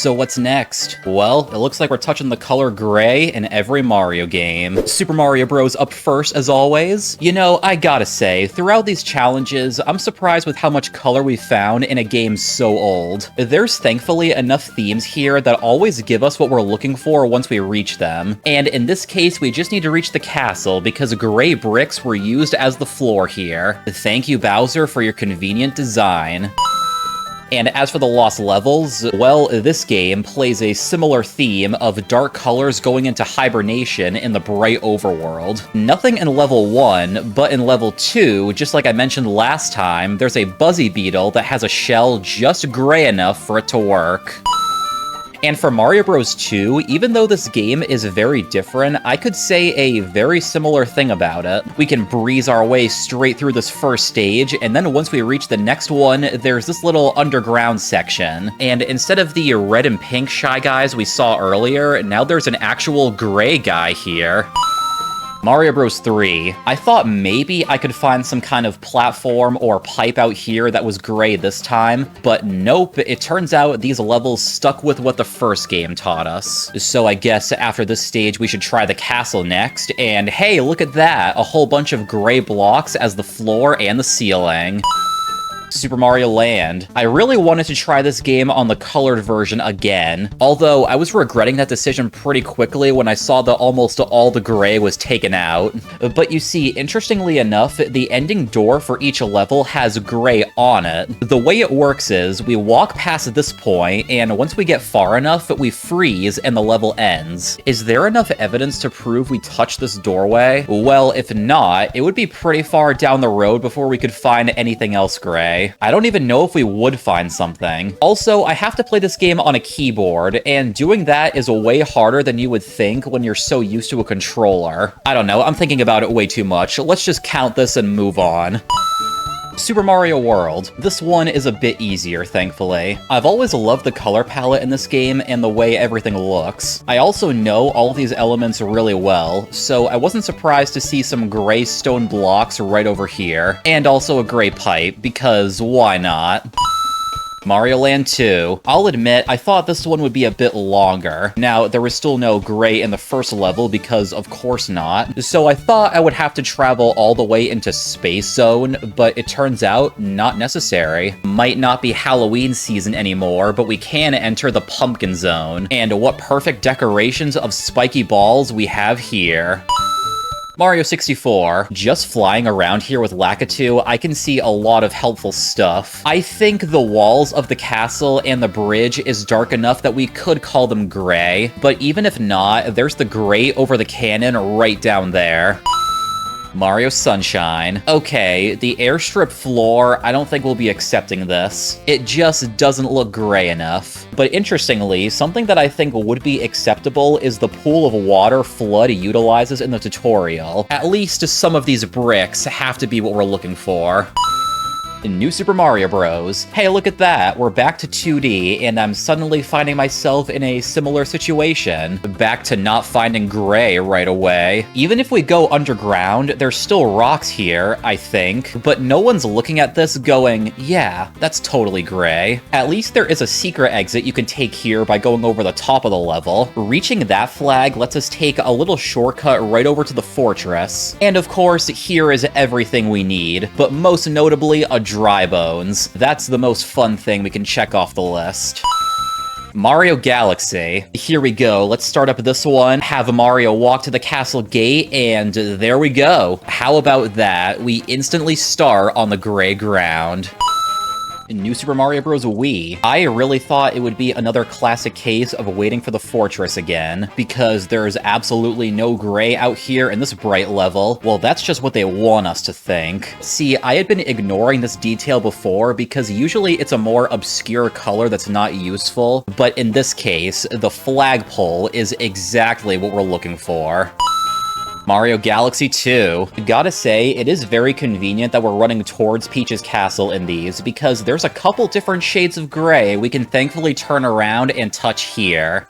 So what's next? Well, it looks like we're touching the color gray in every Mario game. Super Mario Bros. Up first, as always. You know, I gotta say, throughout these challenges, I'm surprised with how much color we found in a game so old. There's thankfully enough themes here that always give us what we're looking for once we reach them. And in this case, we just need to reach the castle because gray bricks were used as the floor here. Thank you, Bowser, for your convenient design. And as for the lost levels, well, this game plays a similar theme of dark colors going into hibernation in the bright overworld. Nothing in level 1, but in level 2, just like I mentioned last time, there's a Buzzy Beetle that has a shell just gray enough for it to work. And for Mario Bros. 2, even though this game is very different, I could say a very similar thing about it. We can breeze our way straight through this first stage, and then once we reach the next one, there's this little underground section. And instead of the red and pink Shy Guys we saw earlier, now there's an actual gray guy here. Mario Bros. 3. I thought maybe I could find some kind of platform or pipe out here that was gray this time, but nope, it turns out these levels stuck with what the first game taught us. So I guess after this stage we should try the castle next, and hey, look at that! A whole bunch of gray blocks as the floor and the ceiling. Super Mario Land. I really wanted to try this game on the colored version again, although I was regretting that decision pretty quickly when I saw that almost all the gray was taken out. But you see, interestingly enough, the ending door for each level has gray on it. The way it works is, we walk past this point, and once we get far enough, we freeze and the level ends. Is there enough evidence to prove we touched this doorway? Well, if not, it would be pretty far down the road before we could find anything else gray. I don't even know if we would find something. Also, I have to play this game on a keyboard, and doing that is way harder than you would think when you're so used to a controller. I don't know, I'm thinking about it way too much. Let's just count this and move on. Super Mario World. This one is a bit easier, thankfully. I've always loved the color palette in this game and the way everything looks. I also know all of these elements really well, so I wasn't surprised to see some gray stone blocks right over here, and also a gray pipe, because why not? Mario Land 2. I'll admit, I thought this one would be a bit longer. Now, there was still no gray in the first level because of course not, so I thought I would have to travel all the way into Space Zone, but it turns out not necessary. Might not be Halloween season anymore, but we can enter the Pumpkin Zone. And what perfect decorations of spiky balls we have here. Mario 64. Just flying around here with Lakitu, I can see a lot of helpful stuff. I think the walls of the castle and the bridge is dark enough that we could call them gray, but even if not, there's the gray over the cannon right down there. Mario Sunshine. Okay, the airstrip floor, I don't think we'll be accepting this. It just doesn't look gray enough. But interestingly, something that I think would be acceptable is the pool of water Flood utilizes in the tutorial. At least some of these bricks have to be what we're looking for. In New Super Mario Bros. Hey, look at that, we're back to 2D, and I'm suddenly finding myself in a similar situation. Back to not finding gray right away. Even if we go underground, there's still rocks here, I think, but no one's looking at this going, yeah, that's totally gray. At least there is a secret exit you can take here by going over the top of the level. Reaching that flag lets us take a little shortcut right over to the fortress. And of course, here is everything we need, but most notably, a dry bones. That's the most fun thing we can check off the list. Mario Galaxy. Here we go. Let's start up this one, have Mario walk to the castle gate, and there we go. How about that? We instantly start on the gray ground. New Super Mario Bros. Wii. I really thought it would be another classic case of waiting for the fortress again, because there's absolutely no gray out here in this bright level. Well, that's just what they want us to think. See, I had been ignoring this detail before because usually it's a more obscure color that's not useful, but in this case, the flagpole is exactly what we're looking for. Mario Galaxy 2. Gotta say, it is very convenient that we're running towards Peach's castle in these, because there's a couple different shades of gray we can thankfully turn around and touch here.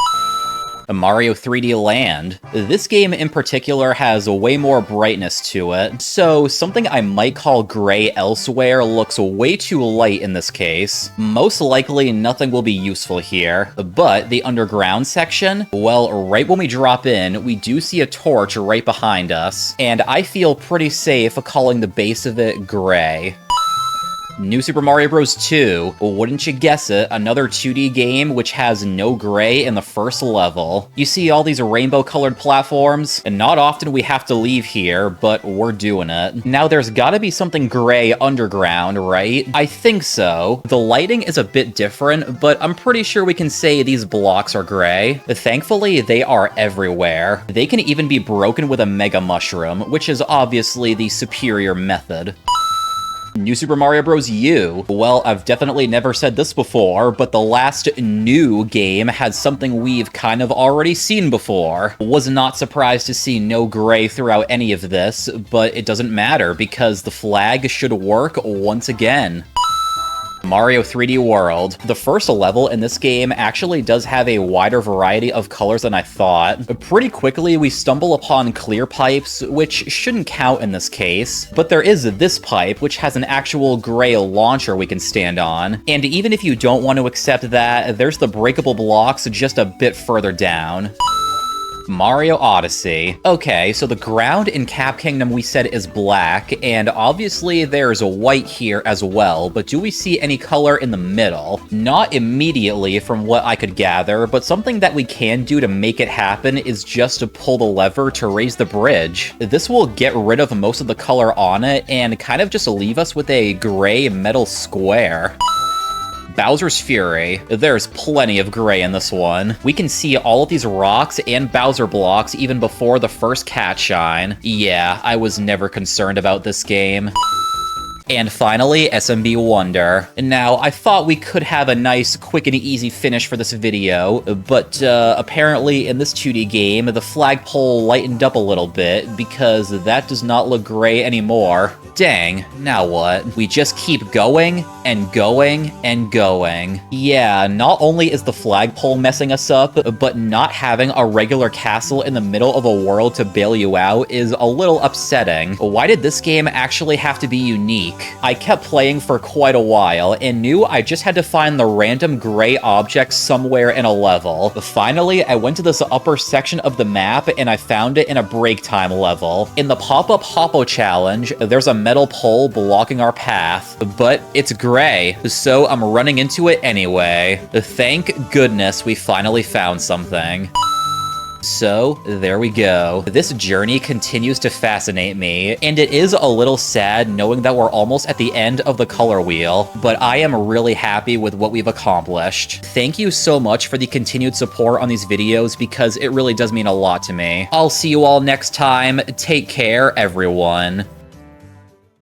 Mario 3D Land. This game in particular has way more brightness to it, so something I might call gray elsewhere looks way too light in this case. Most likely nothing will be useful here, but the underground section, well, right when we drop in, we do see a torch right behind us, and I feel pretty safe calling the base of it gray. New Super Mario Bros. 2, wouldn't you guess it, another 2D game which has no gray in the first level. You see all these rainbow-colored platforms, and not often we have to leave here, but we're doing it. Now there's gotta be something gray underground, right? I think so. The lighting is a bit different, but I'm pretty sure we can say these blocks are gray. Thankfully, they are everywhere. They can even be broken with a Mega Mushroom, which is obviously the superior method. New Super Mario Bros. U. Well, I've definitely never said this before, but the last new game had something we've kind of already seen before. Was not surprised to see no gray throughout any of this, but it doesn't matter because the flag should work once again. Mario 3D World. The first level in this game actually does have a wider variety of colors than I thought. Pretty quickly, we stumble upon clear pipes, which shouldn't count in this case, but there is this pipe, which has an actual gray launcher we can stand on. And even if you don't want to accept that, there's the breakable blocks just a bit further down. Mario Odyssey. Okay, so the ground in Cap Kingdom we said is black, and obviously there's a white here as well, but do we see any color in the middle? Not immediately from what I could gather, but something that we can do to make it happen is just to pull the lever to raise the bridge. This will get rid of most of the color on it and kind of just leave us with a gray metal square. Bowser's Fury. There's plenty of gray in this one. We can see all of these rocks and Bowser blocks even before the first cat shine. Yeah, I was never concerned about this game. And finally, SMB Wonder. Now, I thought we could have a nice, quick and easy finish for this video, but apparently in this 2D game, the flagpole lightened up a little bit because that does not look gray anymore. Dang, now what? We just keep going and going and going. Yeah, not only is the flagpole messing us up, but not having a regular castle in the middle of a world to bail you out is a little upsetting. Why did this game actually have to be unique? I kept playing for quite a while and knew I just had to find the random gray object somewhere in a level. Finally, I went to this upper section of the map and I found it in a break time level. In the pop-up Hoppo challenge, there's a metal pole blocking our path, but it's gray, so I'm running into it anyway. Thank goodness we finally found something. So, there we go. This journey continues to fascinate me, and it is a little sad knowing that we're almost at the end of the color wheel, but I am really happy with what we've accomplished. Thank you so much for the continued support on these videos because it really does mean a lot to me. I'll see you all next time. Take care, everyone.